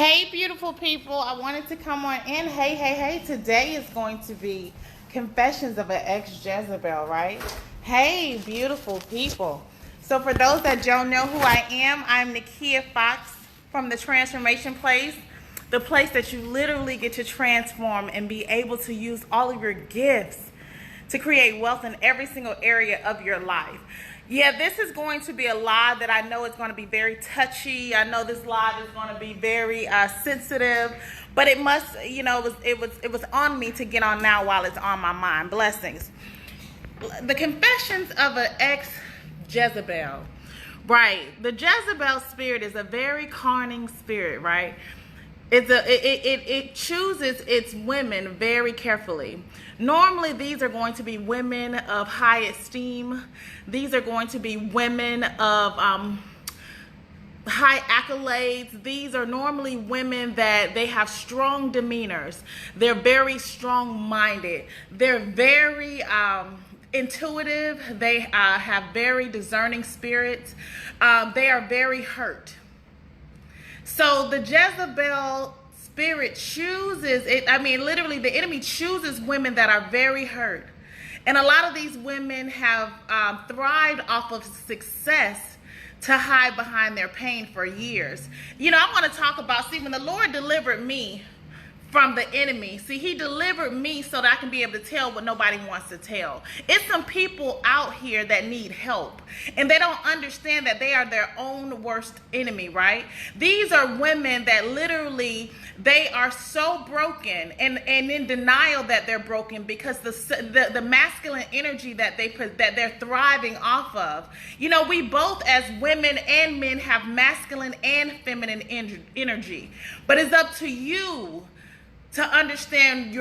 Hey, beautiful people. I wanted to come on in. Hey. Today is going to be Confessions of an Ex-Jezebel, right? Hey, beautiful people. So for those that don't know who I am, I'm Nekia Foxx from the Transformation Place, the place that you literally get to transform and be able to use all of your gifts to create wealth in every single area of your life. Yeah, this is going to be a live that I know is going to be very touchy. I know this live is going to be very sensitive, but it must, it was on me to get on now while it's on my mind. Blessings. The Confessions of an Ex-Jezebel. Right. The Jezebel spirit is a very conning spirit, right? It chooses its women very carefully. Normally, these are going to be women of high esteem. These are going to be women of high accolades. These are normally women that they have strong demeanors. They're very strong-minded. They're very intuitive. They have very discerning spirits. They are very hurt. So the Jezebel spirit chooses it. I mean, literally, the enemy chooses women that are very hurt. And a lot of these women have thrived off of success to hide behind their pain for years. I want to talk about, when the Lord delivered me from the enemy, he delivered me so that I can be able to tell what nobody wants to tell. It's some people out here that need help, and they don't understand that they are their own worst enemy, right? These are women that literally, they are so broken and in denial that they're broken because the masculine energy that they're thriving off of. We both as women and men have masculine and feminine energy, but it's up to you to understand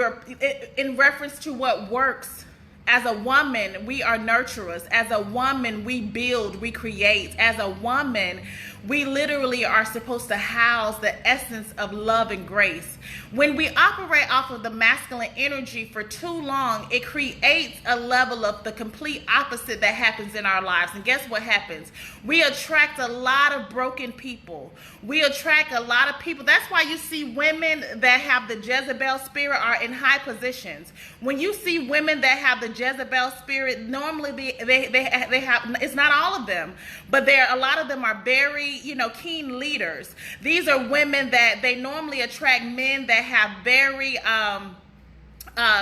in reference to what works. As a woman, we are nurturers. As a woman, we build, we create. As a woman, we literally are supposed to house the essence of love and grace. When we operate off of the masculine energy for too long, it creates a level of the complete opposite that happens in our lives. And guess what happens? We attract a lot of broken people. We attract a lot of people. That's why you see women that have the Jezebel spirit are in high positions. When you see women that have the Jezebel spirit, normally they have, it's not all of them, but a lot of them are very, keen leaders. These are women that they normally attract men that have very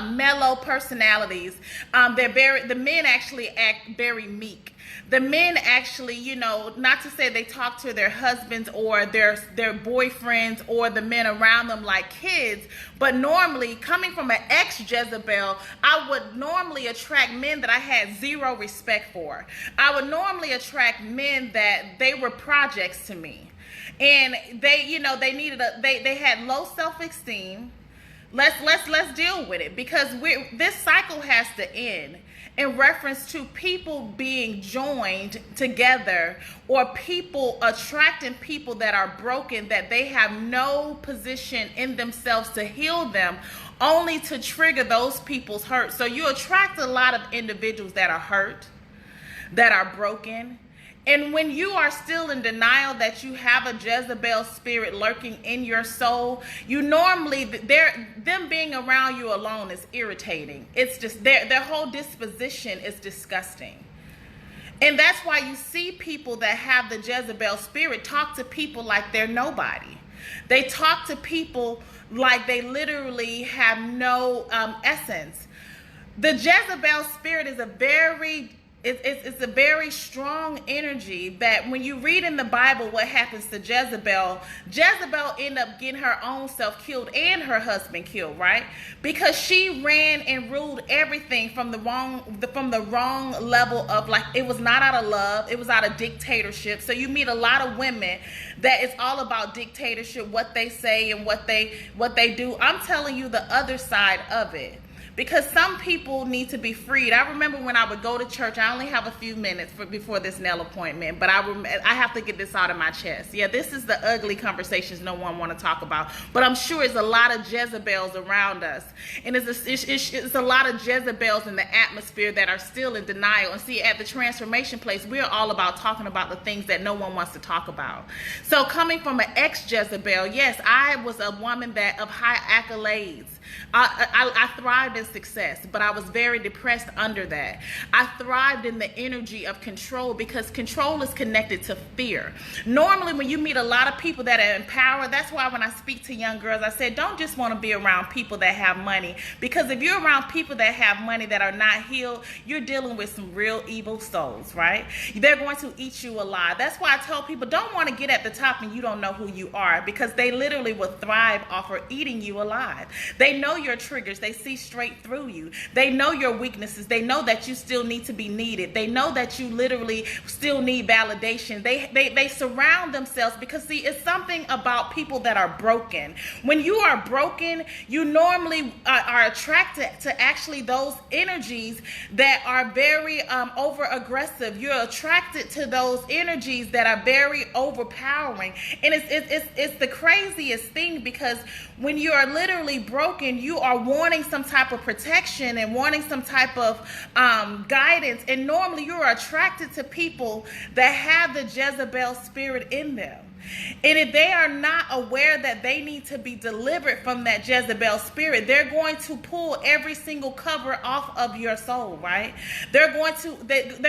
mellow personalities. The men actually act very meek. The men actually, not to say they talk to their husbands or their boyfriends or the men around them like kids, but normally, coming from an ex-Jezebel, I would normally attract men that I had zero respect for. I would normally attract men that they were projects to me. And they had low self-esteem. Let's deal with it, because this cycle has to end in reference to people being joined together, or people attracting people that are broken, that they have no position in themselves to heal them, only to trigger those people's hurt. So you attract a lot of individuals that are hurt, that are broken. And when you are still in denial that you have a Jezebel spirit lurking in your soul, you normally, them being around you alone is irritating. It's just their whole disposition is disgusting. And that's why you see people that have the Jezebel spirit talk to people like they're nobody. They talk to people like they literally have no essence. The Jezebel spirit is it's a very strong energy that when you read in the Bible what happens to Jezebel ended up getting her own self killed and her husband killed, right? Because she ran and ruled everything from the wrong level of, like, it was not out of love, it was out of dictatorship. So you meet a lot of women that it's all about dictatorship, what they say and what they do. I'm telling you the other side of it. because some people need to be freed. I remember when I would go to church, I only have a few minutes before this nail appointment, but I have to get this out of my chest. Yeah, this is the ugly conversations no one want to talk about, but I'm sure it's a lot of Jezebels around us, and it's a lot of Jezebels in the atmosphere that are still in denial. And see, at the transformation place, we're all about talking about the things that no one wants to talk about. So coming from an ex-Jezebel, yes, I was a woman of high accolades. I thrived in success, but I was very depressed under that. I thrived in the energy of control, because control is connected to fear. Normally, when you meet a lot of people that are empowered, that's why when I speak to young girls, I said, don't just want to be around people that have money, because if you're around people that have money that are not healed, you're dealing with some real evil souls, right? They're going to eat you alive. That's why I tell people, don't want to get at the top and you don't know who you are, because they literally will thrive off of eating you alive. They know your triggers. They see straight through you. They know your weaknesses. They know that you still need to be needed. They know that you literally still need validation. They surround themselves, because see, it's something about people that are broken. When you are broken, you normally are attracted to actually those energies that are very over aggressive. You're attracted to those energies that are very overpowering. And it's the craziest thing, because when you are literally broken, you are wanting some type of protection and wanting some type of guidance. And normally you are attracted to people that have the Jezebel spirit in them. And if they are not aware that they need to be delivered from that Jezebel spirit, they're going to pull every single cover off of your soul, right? They're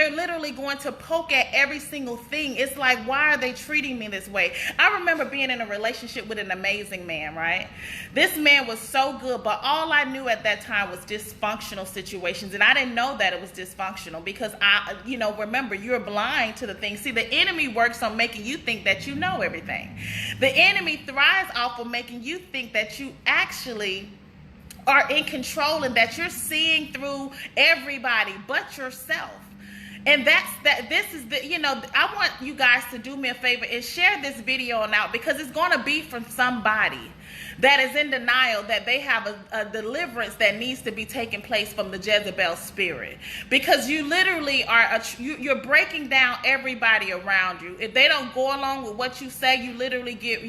literally going to poke at every single thing. It's like, why are they treating me this way? I remember being in a relationship with an amazing man, right? This man was so good, but all I knew at that time was dysfunctional situations. And I didn't know that it was dysfunctional, because remember, you're blind to the things. See, the enemy works on making you think that you know everything. The enemy thrives off of making you think that you actually are in control and that you're seeing through everybody but yourself. And I want you guys to do me a favor and share this video on out, because it's going to be from somebody that is in denial that they have a deliverance that needs to be taking place from the Jezebel spirit. Because you literally you're breaking down everybody around you. If they don't go along with what you say, you literally get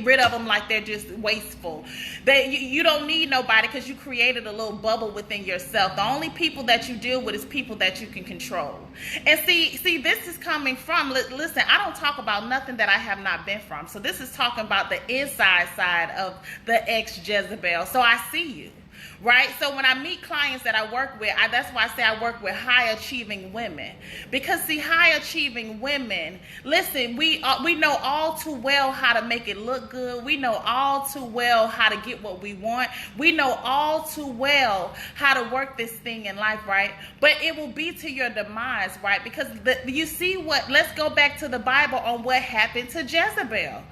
rid of them like they're just wasteful. You don't need nobody, because you created a little bubble within yourself. The only people that you deal with is people that you can control. And see, this is coming from, listen, I don't talk about nothing that I have not been from. So this is talking about the inside side of the ex-Jezebel. So I see you, right? So when I meet clients that I work with, that's why I say I work with high achieving women. Because see, high achieving women, listen, we know all too well how to make it look good. We know all too well how to get what we want. We know all too well how to work this thing in life, right? But it will be to your demise, right? Because let's go back to the Bible on what happened to Jezebel.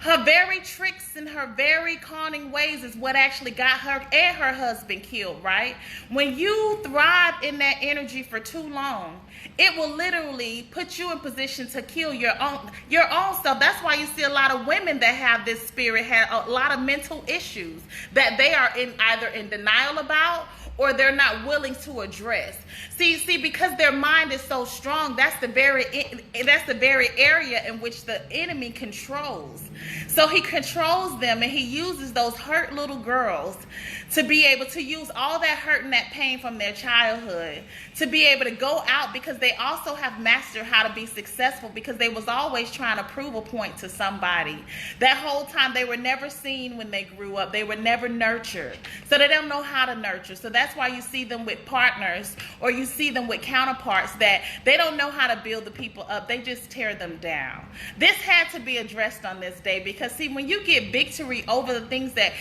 Her very tricks and her very conning ways is what actually got her and her husband killed, right? When you thrive in that energy for too long, it will literally put you in position to kill your own self. That's why you see a lot of women that have this spirit have a lot of mental issues that they are either in denial about, or they're not willing to address. See, because their mind is so strong, that's the very area in which the enemy controls. So he controls them, and he uses those hurt little girls to be able to use all that hurt and that pain from their childhood to be able to go out, because they also have mastered how to be successful, because they was always trying to prove a point to somebody. That whole time they were never seen when they grew up. They were never nurtured. So they don't know how to nurture. So that's why you see them with partners, or you see them with counterparts that they don't know how to build the people up. They just tear them down. This had to be addressed on this day, because see, when you get victory over the things that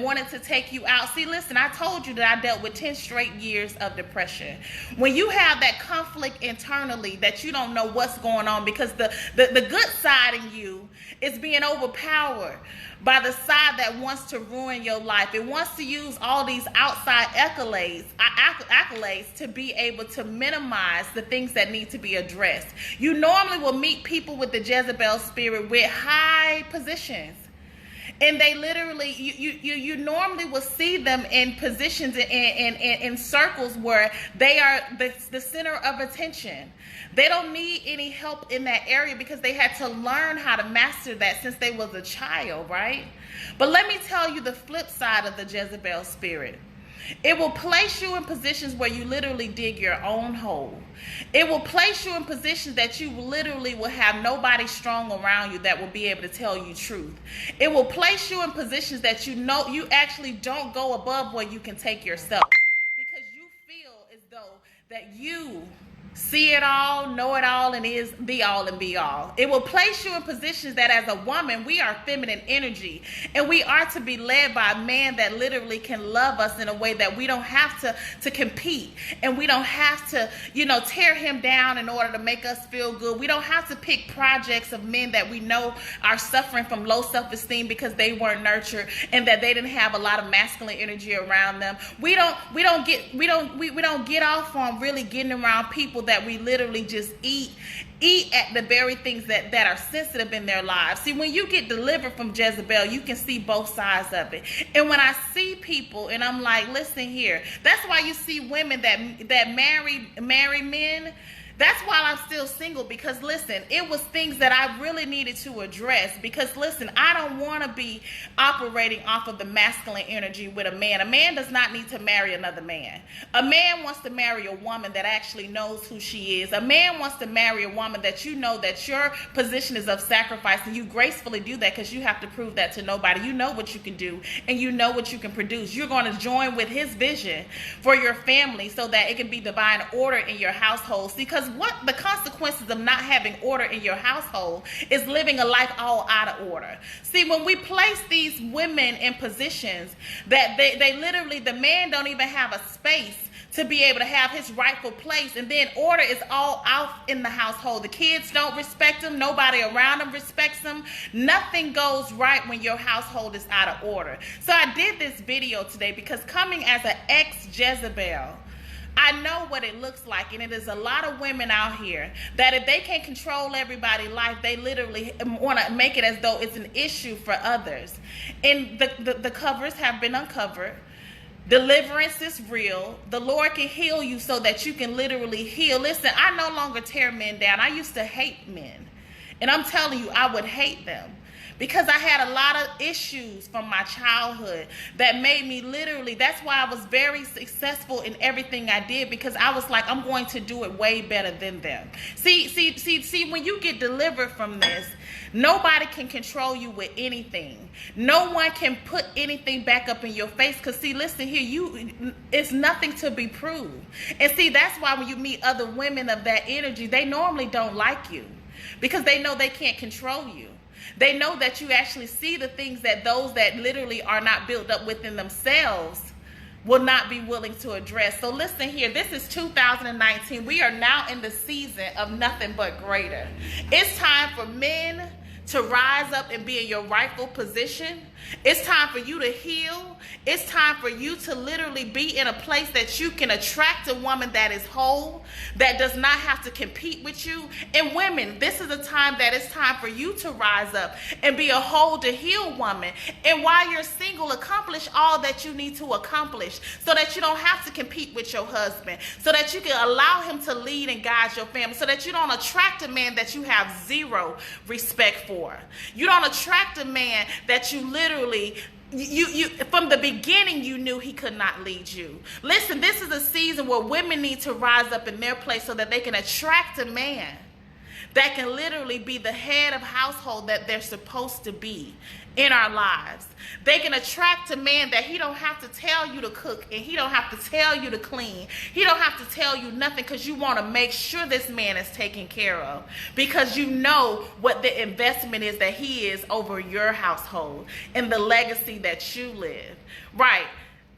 wanted to take you out. See, listen, I told you that I dealt with 10 straight years of depression. When you have that conflict internally that you don't know what's going on, because the good side in you is being overpowered by the side that wants to ruin your life. It wants to use all these outside accolades to be able to minimize the things that need to be addressed. You normally will meet people with the Jezebel spirit with high positions. And they literally, you normally will see them in positions in circles where they are the center of attention. They don't need any help in that area because they had to learn how to master that since they was a child, right? But let me tell you the flip side of the Jezebel spirit. It will place you in positions where you literally dig your own hole. It will place you in positions that you literally will have nobody strong around you that will be able to tell you truth. It will place you in positions that you know you actually don't go above where you can take yourself, because you feel as though that you see it all, know it all, and is the all and be all. It will place you in positions that as a woman, we are feminine energy, and we are to be led by a man that literally can love us in a way that we don't have to compete, and we don't have to, tear him down in order to make us feel good. We don't have to pick projects of men that we know are suffering from low self-esteem because they weren't nurtured and that they didn't have a lot of masculine energy around them. We don't get off on really getting around people that we literally just eat at the very things that are sensitive in their lives. See, when you get delivered from Jezebel, you can see both sides of it. And when I see people and I'm like, listen here, that's why you see women that marry men. That's why I'm still single, because listen, it was things that I really needed to address, because listen, I don't want to be operating off of the masculine energy with a man. A man does not need to marry another man. A man wants to marry a woman that actually knows who she is. A man wants to marry a woman that you know that your position is of sacrifice, and you gracefully do that because you have to prove that to nobody. You know what you can do and you know what you can produce. You're going to join with his vision for your family so that it can be divine order in your household. See, because what the consequences of not having order in your household is living a life all out of order. See, when we place these women in positions that they literally, the man don't even have a space to be able to have his rightful place, and then order is all out in the household. The kids don't respect him. Nobody around them respects him. Nothing goes right when your household is out of order. So I did this video today because coming as an ex-Jezebel, I know what it looks like, and it is a lot of women out here that if they can't control everybody's life, they literally want to make it as though it's an issue for others. And the covers have been uncovered. Deliverance is real. The Lord can heal you so that you can literally heal. Listen, I no longer tear men down. I used to hate men, and I'm telling you, I would hate them, because I had a lot of issues from my childhood that made me literally, that's why I was very successful in everything I did, because I was like, I'm going to do it way better than them. See, when you get delivered from this, nobody can control you with anything. No one can put anything back up in your face, because see, listen here, it's nothing to be proved. And see, that's why when you meet other women of that energy, they normally don't like you, because they know they can't control you. They know that you actually see the things that those that literally are not built up within themselves will not be willing to address. So listen here, this is 2019. We are now in the season of nothing but greater. It's time for men to rise up and be in your rightful position. It's time for you to heal. It's time for you to literally be in a place that you can attract a woman that is whole, that does not have to compete with you. And women, this is a time that it's time for you to rise up and be a whole to heal woman. And while you're single, accomplish all that you need to accomplish so that you don't have to compete with your husband, so that you can allow him to lead and guide your family, so that you don't attract a man that you have zero respect for. You don't attract a man that you literally you from the beginning you knew he could not lead you. Listen, this is a season where women need to rise up in their place so that they can attract a man that can literally be the head of household that they're supposed to be in our lives. They can attract a man that he don't have to tell you to cook, and he don't have to tell you to clean. He don't have to tell you nothing, because you want to make sure this man is taken care of, because you know what the investment is that he is over your household and the legacy that you live. Right?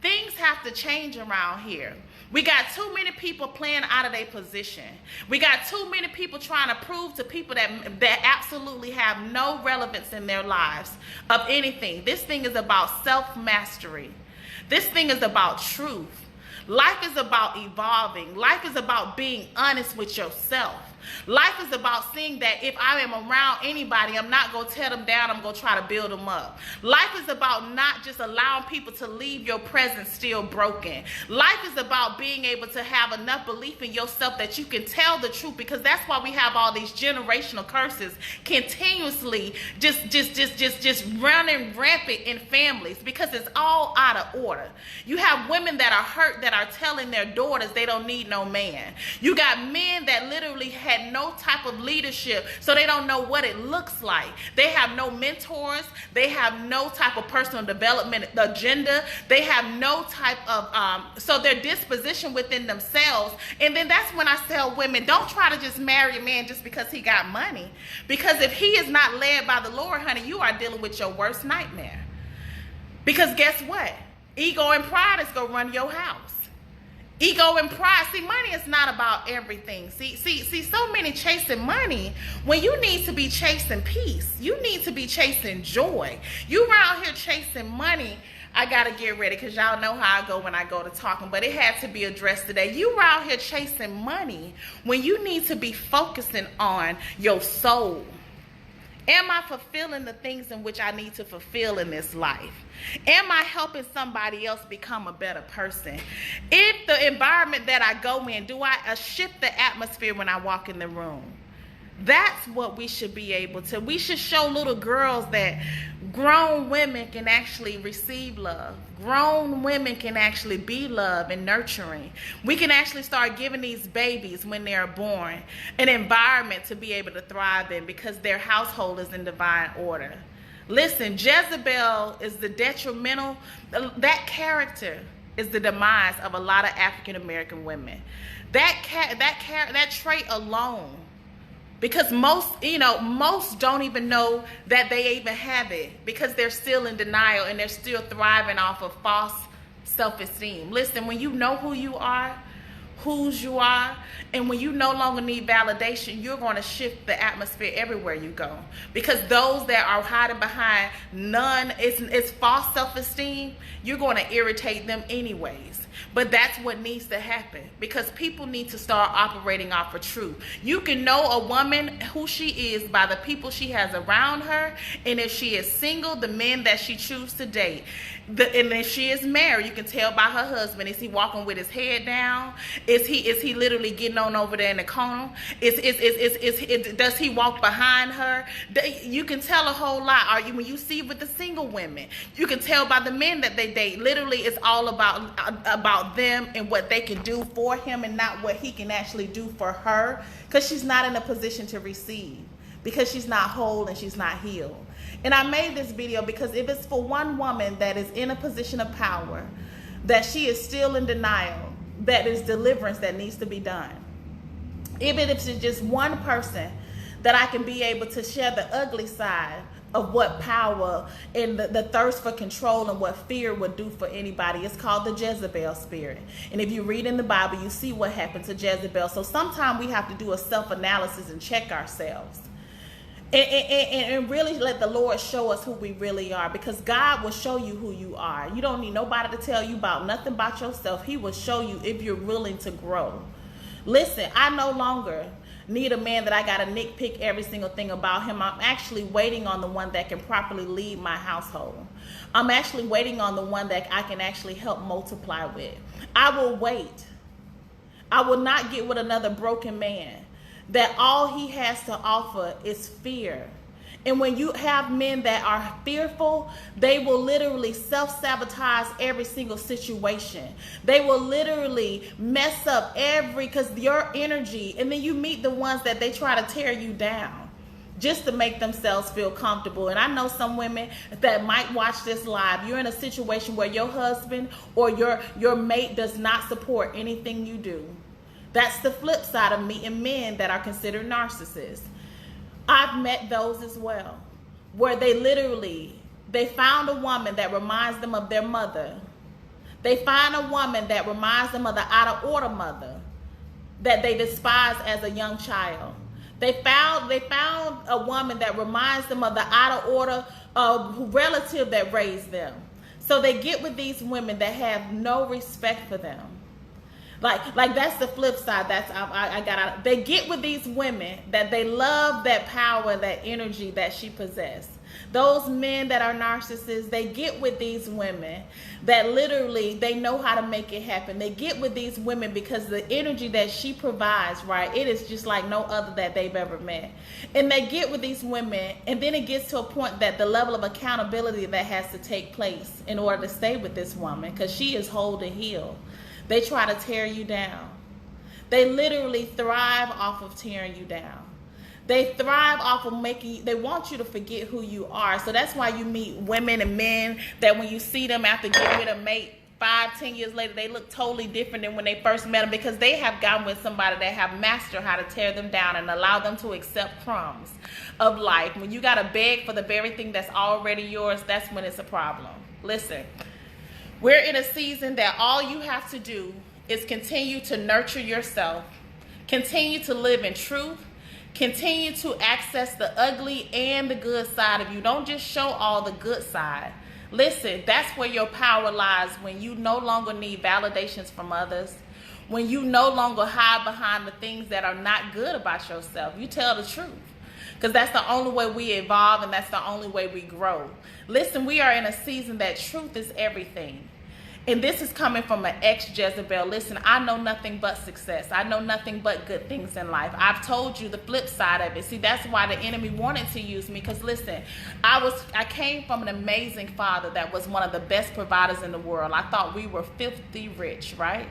Things have to change around here. We got too many people playing out of their position. We got too many people trying to prove to people that absolutely have no relevance in their lives of anything. This thing is about self-mastery. This thing is about truth. Life is about evolving. Life is about being honest with yourself. Life is about seeing that if I am around anybody, I'm not going to tear them down. I'm going to try to build them up. Life is about not just allowing people to leave your presence still broken. Life is about being able to have enough belief in yourself that you can tell the truth, because that's why we have all these generational curses continuously just running rampant in families, because it's all out of order. You have women that are hurt that are telling their daughters they don't need no man. You got men that literally had no type of leadership, so they don't know what it looks like. They have no mentors. They have no type of personal development agenda. They have no type of so their disposition within themselves. And then that's when I tell women, don't try to just marry a man just because he got money, because if he is not led by the Lord, honey, you are dealing with your worst nightmare. Because guess what? Ego and pride is gonna run your house. Ego and pride. See, money is not about everything. See, so many chasing money when you need to be chasing peace. You need to be chasing joy. You around here chasing money. I got to get ready because y'all know how I go when I go to talking, but it had to be addressed today. You around here chasing money when you need to be focusing on your soul. Am I fulfilling the things in which I need to fulfill in this life? Am I helping somebody else become a better person? If the environment that I go in, do I shift the atmosphere when I walk in the room? That's what we should be able to. We should show little girls that grown women can actually receive love. Grown women can actually be love and nurturing. We can actually start giving these babies, when they're born, an environment to be able to thrive in, because their household is in divine order. Listen, Jezebel is the detrimental, that character is the demise of a lot of African American women. That trait alone, because most don't even know that they even have it, because they're still in denial and they're still thriving off of false self-esteem. Listen, when you know who you are, whose you are, and when you no longer need validation, you're going to shift the atmosphere everywhere you go. Because those that are hiding behind it's false self-esteem, you're going to irritate them anyways. But that's what needs to happen, because people need to start operating off of truth. You can know a woman who she is by the people she has around her, and if she is single, the men that she chooses to date. And if she is married, you can tell by her husband. Is he walking with his head down? Is he literally getting on over there in the corner? Does he walk behind her? You can tell a whole lot. When you see with the single women, you can tell by the men that they date. Literally, it's all about them and what they can do for him, and not what he can actually do for her, because she's not in a position to receive, because she's not whole and she's not healed. And I made this video because if it's for one woman that is in a position of power, that she is still in denial, that is deliverance that needs to be done. Even if it's just one person, that I can be able to share the ugly side of what power and the thirst for control and what fear would do for anybody. It's called the Jezebel spirit. And if you read in the Bible, you see what happened to Jezebel. So sometimes we have to do a self-analysis and check ourselves. And really let the Lord show us who we really are, because God will show you who you are. You don't need nobody to tell you about nothing about yourself. He will show you if you're willing to grow. Listen, I no longer need a man that I got to nitpick every single thing about him. I'm actually waiting on the one that can properly lead my household. I'm actually waiting on the one that I can actually help multiply with. I will wait. I will not get with another broken man that all he has to offer is fear. And when you have men that are fearful, they will literally self-sabotage every single situation. They will literally mess up because your energy, and then you meet the ones that they try to tear you down just to make themselves feel comfortable. And I know some women that might watch this live. You're in a situation where your husband or your mate does not support anything you do. That's the flip side of meeting men that are considered narcissists. I've met those as well, where they found a woman that reminds them of their mother. They find a woman that reminds them of the out of order mother that they despised as a young child. They found a woman that reminds them of the out of order relative that raised them. So they get with these women that have no respect for them. Like that's the flip side. That's I got out. They get with these women that they love that power, that energy that she possessed. Those men that are narcissists, they get with these women that literally they know how to make it happen. They get with these women because the energy that she provides, right, it is just like no other that they've ever met. And they get with these women, and then it gets to a point that the level of accountability that has to take place in order to stay with this woman, because she is whole to heal. They try to tear you down. They literally thrive off of tearing you down. They thrive off of they want you to forget who you are. So that's why you meet women and men that when you see them after getting with a mate 5-10 years later, they look totally different than when they first met them, because they have gotten with somebody that have mastered how to tear them down and allow them to accept crumbs of life. When you got to beg for the very thing that's already yours, that's when it's a problem. Listen, we're in a season that all you have to do is continue to nurture yourself, continue to live in truth, continue to access the ugly and the good side of you. Don't just show all the good side. Listen, that's where your power lies, when you no longer need validations from others, when you no longer hide behind the things that are not good about yourself. You tell the truth, because that's the only way we evolve, and that's the only way we grow. Listen, we are in a season that truth is everything. And this is coming from an ex-Jezebel. Listen, I know nothing but success. I know nothing but good things in life. I've told you the flip side of it. See, that's why the enemy wanted to use me. Because listen, I came from an amazing father that was one of the best providers in the world. I thought we were filthy rich, right?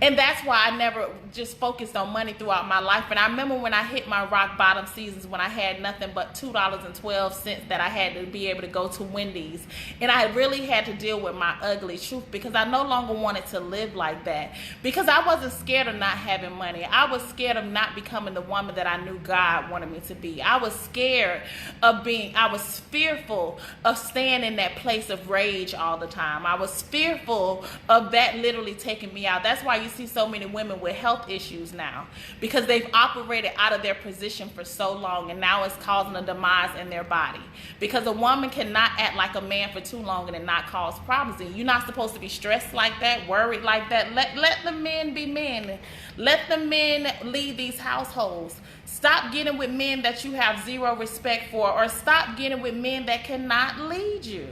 And that's why I never just focused on money throughout my life. And I remember when I hit my rock bottom seasons, when I had nothing but $2.12 that I had to be able to go to Wendy's. And I really had to deal with my ugly truth, because I no longer wanted to live like that. Because I wasn't scared of not having money. I was scared of not becoming the woman that I knew God wanted me to be. I was scared of I was fearful of staying in that place of rage all the time. I was fearful of that literally taking me out. That's why you see so many women with health issues now, because they've operated out of their position for so long, and now it's causing a demise in their body. Because a woman cannot act like a man for too long and it not cause problems. And you're not supposed to be stressed like that, worried like that. Let the men be men. Let the men lead these households. Stop getting with men that you have zero respect for, or stop getting with men that cannot lead you.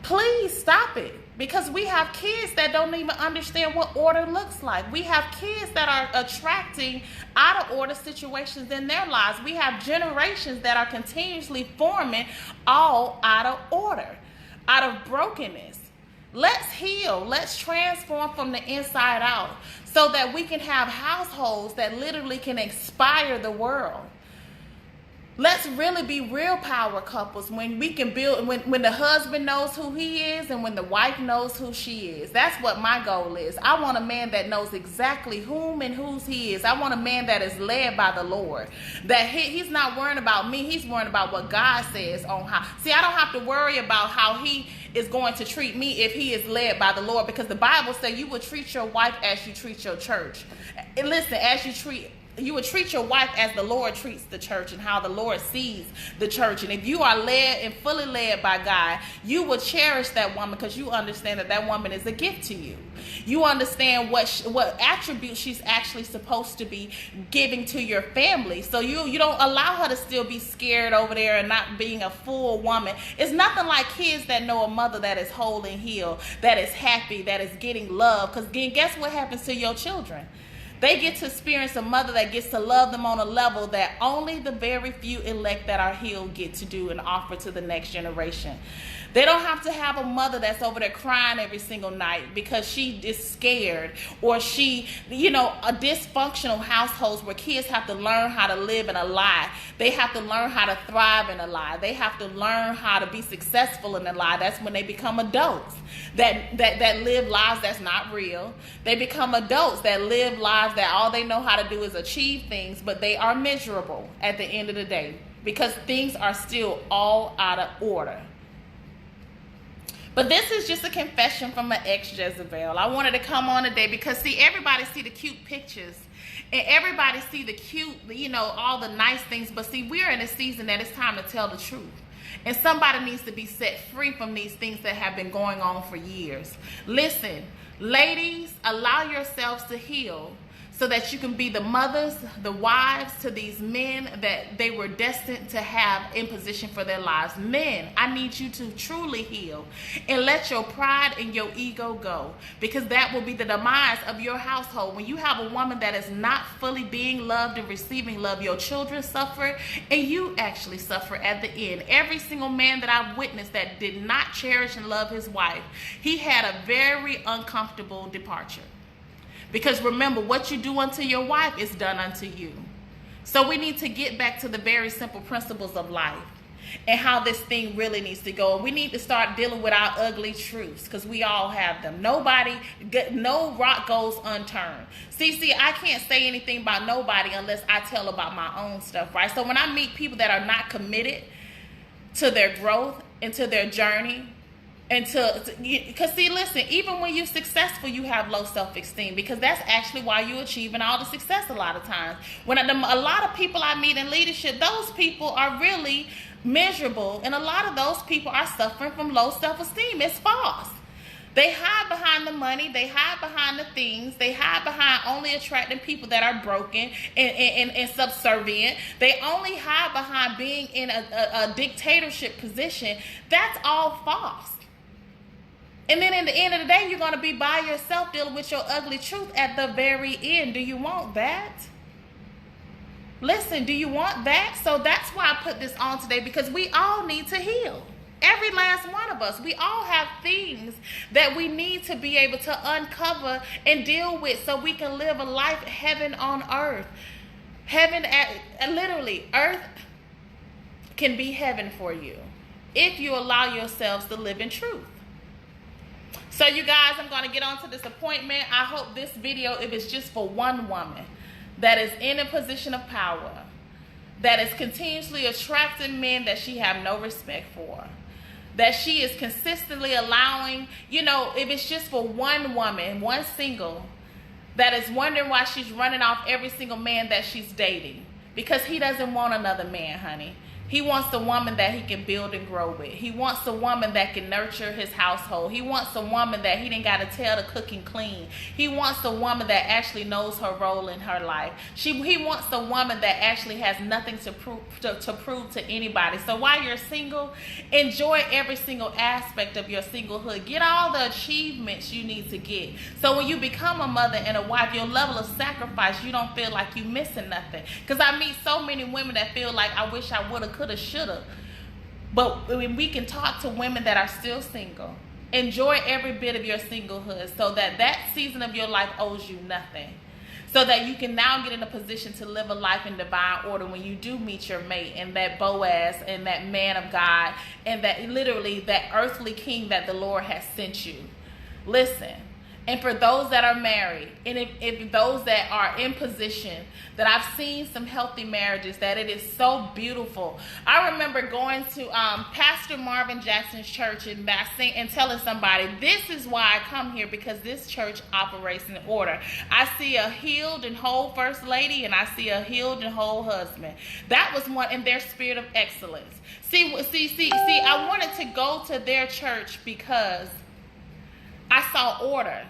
Please stop it. Because we have kids that don't even understand what order looks like. We have kids that are attracting out of order situations in their lives. We have generations that are continuously forming all out of order, out of brokenness. Let's heal. Let's transform from the inside out, so that we can have households that literally can inspire the world. Let's really be real power couples, when we can build, when the husband knows who he is and when the wife knows who she is. That's what my goal is. I want a man that knows exactly whom and whose he is. I want a man that is led by the Lord. That he's not worrying about me. He's worrying about what God says on how. See, I don't have to worry about how he is going to treat me if he is led by the Lord, because the Bible says you will treat your wife as you treat your church. And listen, you would treat your wife as the Lord treats the church, and how the Lord sees the church. And if you are led and fully led by God, you will cherish that woman, because you understand that that woman is a gift to you. You understand what attributes she's actually supposed to be giving to your family. So you don't allow her to still be scared over there and not being a full woman. It's nothing like kids that know a mother that is whole and healed, that is happy, that is getting love. Because guess what happens to your children? They get to experience a mother that gets to love them on a level that only the very few elect that are healed get to do and offer to the next generation. They don't have to have a mother that's over there crying every single night because she is scared, or she, a dysfunctional households where kids have to learn how to live in a lie. They have to learn how to thrive in a lie. They have to learn how to be successful in a lie. That's when they become adults that live lives that's not real. They become adults that live lives that all they know how to do is achieve things, but they are miserable at the end of the day, because things are still all out of order. But this is just a confession from an ex-Jezebel. I wanted to come on today because, see, everybody see the cute pictures. And everybody see the cute, you know, all the nice things. But see, we're in a season that it's time to tell the truth. And somebody needs to be set free from these things that have been going on for years. Listen, ladies, allow yourselves to heal so that you can be the mothers, the wives to these men that they were destined to have in position for their lives. Men, I need you to truly heal and let your pride and your ego go, because that will be the demise of your household. When you have a woman that is not fully being loved and receiving love, your children suffer and you actually suffer at the end. Every single man that I've witnessed that did not cherish and love his wife, he had a very uncomfortable departure. Because remember, what you do unto your wife is done unto you. So we need to get back to the very simple principles of life and how this thing really needs to go. And we need to start dealing with our ugly truths, because we all have them. No rock goes unturned. See, I can't say anything about nobody unless I tell about my own stuff, right? So when I meet people that are not committed to their growth and to their journey, because see, listen, even when you're successful, you have low self-esteem, because that's actually why you're achieving all the success a lot of times. When a lot of people I meet in leadership, those people are really miserable, and a lot of those people are suffering from low self-esteem. It's false. They hide behind the money. They hide behind the things. They hide behind only attracting people that are broken and subservient. They only hide behind being in a dictatorship position. That's all false. And then in the end of the day, you're going to be by yourself dealing with your ugly truth at the very end. Do you want that? Listen, do you want that? So that's why I put this on today, because we all need to heal. Every last one of us. We all have things that we need to be able to uncover and deal with so we can live a life heaven on earth. Literally, earth can be heaven for you if you allow yourselves to live in truth. So you guys, I'm going to get on to this appointment. I hope this video, if it's just for one woman that is in a position of power, that is continuously attracting men that she have no respect for, that she is consistently allowing, you know, if it's just for one woman, one single, that is wondering why she's running off every single man that she's dating, because he doesn't want another man, honey. He wants a woman that he can build and grow with. He wants a woman that can nurture his household. He wants a woman that he didn't got to tell to cook and clean. He wants a woman that actually knows her role in her life. He wants a woman that actually has nothing to prove to anybody. So while you're single, enjoy every single aspect of your singlehood. Get all the achievements you need to get. So when you become a mother and a wife, your level of sacrifice, you don't feel like you're missing nothing. Because I meet so many women that feel like, I wish I would have, coulda, shoulda. But when we can talk to women that are still single, enjoy every bit of your singlehood, so that that season of your life owes you nothing, so that you can now get in a position to live a life in divine order when you do meet your mate and that Boaz and that man of God and that literally that earthly king that the Lord has sent you. Listen. And for those that are married, and if those that are in position, that I've seen some healthy marriages, that it is so beautiful. I remember going to Pastor Marvin Jackson's church and telling somebody, this is why I come here, because this church operates in order. I see a healed and whole first lady, and I see a healed and whole husband. That was one in their spirit of excellence. See, I wanted to go to their church because I saw order.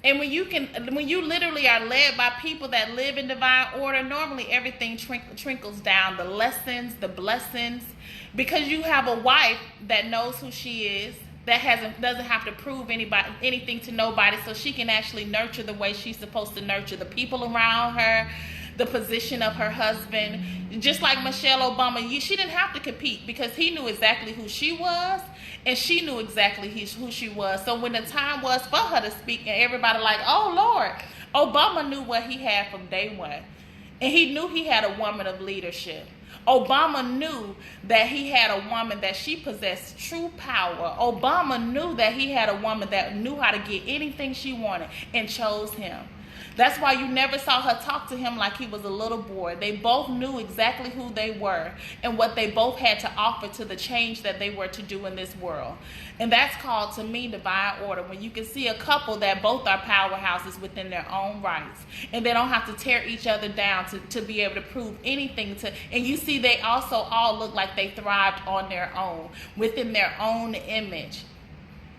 And when you literally are led by people that live in divine order, normally everything trickles down, the lessons, the blessings, because you have a wife that knows who she is, that doesn't have to prove anything to nobody, so she can actually nurture the way she's supposed to nurture the people around her, the position of her husband. Just like Michelle Obama, she didn't have to compete, because he knew exactly who she was, and she knew exactly who she was. So when the time was for her to speak, and everybody like, oh Lord, Obama knew what he had from day one. And he knew he had a woman of leadership. Obama knew that he had a woman that she possessed true power. Obama knew that he had a woman that knew how to get anything she wanted and chose him. That's why you never saw her talk to him like he was a little boy. They both knew exactly who they were and what they both had to offer to the change that they were to do in this world. And that's called, to me, divine order. When you can see a couple that both are powerhouses within their own rights, and they don't have to tear each other down to be able to prove anything to. And you see they also all look like they thrived on their own, within their own image.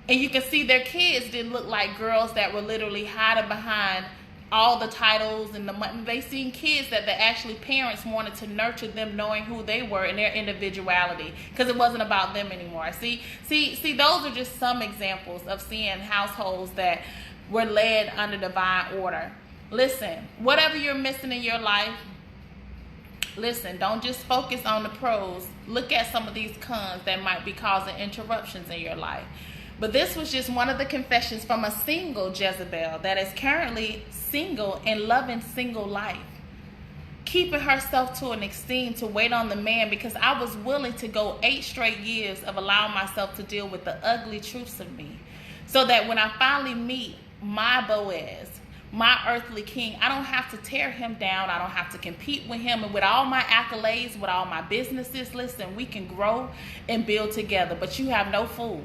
And you can see their kids didn't look like girls that were literally hiding behind all the titles and the money. They seen kids that the actually parents wanted to nurture them, knowing who they were and their individuality, because it wasn't about them anymore. See, those are just some examples of seeing households that were led under divine order. Listen, whatever you're missing in your life, listen, don't just focus on the pros. Look at some of these cons that might be causing interruptions in your life. But this was just one of the confessions from a single Jezebel that is currently single and loving single life, keeping herself to an extent to wait on the man, because I was willing to go 8 straight years of allowing myself to deal with the ugly truths of me, so that when I finally meet my Boaz, my earthly king, I don't have to tear him down. I don't have to compete with him. And with all my accolades, with all my businesses, listen, we can grow and build together. But you have no fool.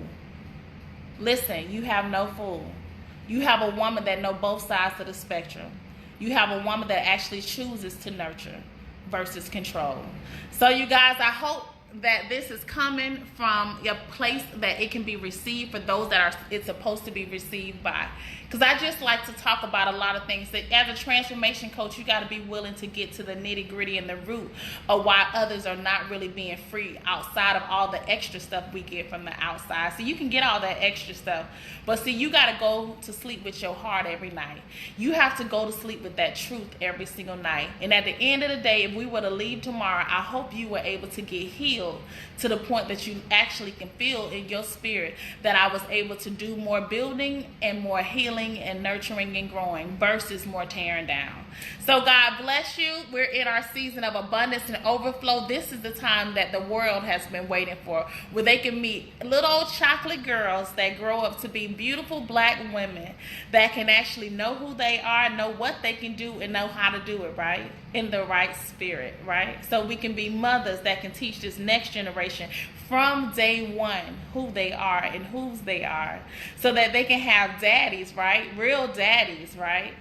Listen, you have no fool. You have a woman that knows both sides of the spectrum. You have a woman that actually chooses to nurture versus control. So you guys, I hope that this is coming from a place that it can be received for those that it's supposed to be received by. Because I just like to talk about a lot of things. That as a transformation coach, you got to be willing to get to the nitty gritty and the root of why others are not really being free outside of all the extra stuff we get from the outside. So you can get all that extra stuff, but see, you got to go to sleep with your heart every night. You have to go to sleep with that truth every single night. And at the end of the day, if we were to leave tomorrow, I hope you were able to get healed to the point that you actually can feel in your spirit that I was able to do more building and more healing and nurturing and growing versus more tearing down. So God bless you. We're in our season of abundance and overflow. This is the time that the world has been waiting for, where they can meet little old chocolate girls that grow up to be beautiful black women that can actually know who they are, know what they can do, and know how to do it right in the right spirit, right? So we can be mothers that can teach this next generation from day one who they are and whose they are, so that they can have daddies, right? Real daddies, right?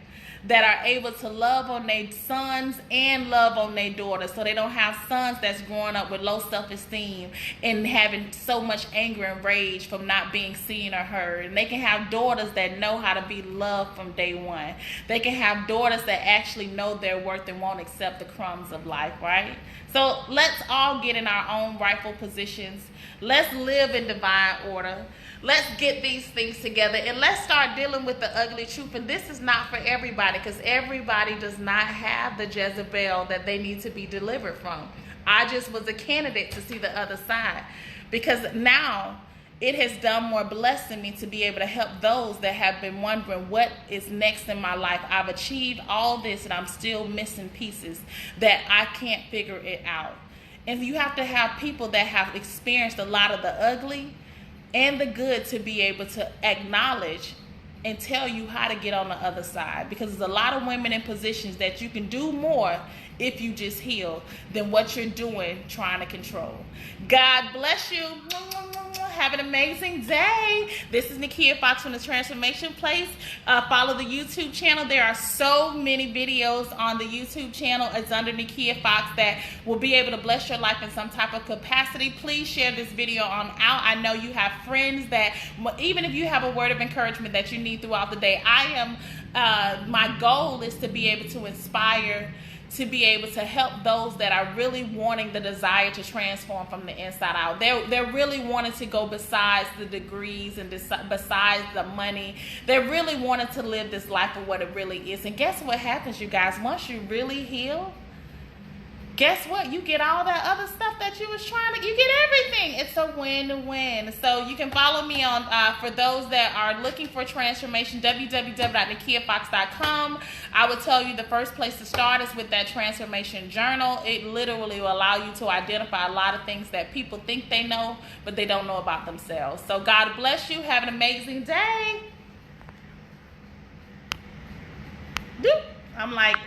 That are able to love on their sons and love on their daughters, so they don't have sons that's growing up with low self-esteem and having so much anger and rage from not being seen or heard. And they can have daughters that know how to be loved from day one. They can have daughters that actually know their worth and won't accept the crumbs of life, right? So let's all get in our own rightful positions. Let's live in divine order. Let's get these things together, and let's start dealing with the ugly truth. And this is not for everybody, because everybody does not have the Jezebel that they need to be delivered from. I just was a candidate to see the other side, because now it has done more blessing me to be able to help those that have been wondering what is next in my life. I've achieved all this and I'm still missing pieces that I can't figure it out. And you have to have people that have experienced a lot of the ugly and the good to be able to acknowledge and tell you how to get on the other side. Because there's a lot of women in positions that you can do more if you just heal than what you're doing trying to control. God bless you. Have an amazing day. This is Nekia Foxx from the Transformation Place. Follow the YouTube channel. There are so many videos on the YouTube channel. It's under Nekia Foxx that will be able to bless your life in some type of capacity. Please share this video on out. I know you have friends that, even if you have a word of encouragement that you need throughout the day, my goal is to be able to inspire, to be able to help those that are really wanting the desire to transform from the inside out. They're really wanting to go besides the degrees and besides the money. They're really wanting to live this life for what it really is. And guess what happens, you guys? Once you really heal, guess what? You get all that other stuff that you was trying to, you get everything. It's a win-win. So you can follow me on, for those that are looking for transformation, www.nekiafoxx.com. I would tell you the first place to start is with that transformation journal. It literally will allow you to identify a lot of things that people think they know, but they don't know about themselves. So God bless you. Have an amazing day. Doop. I'm like,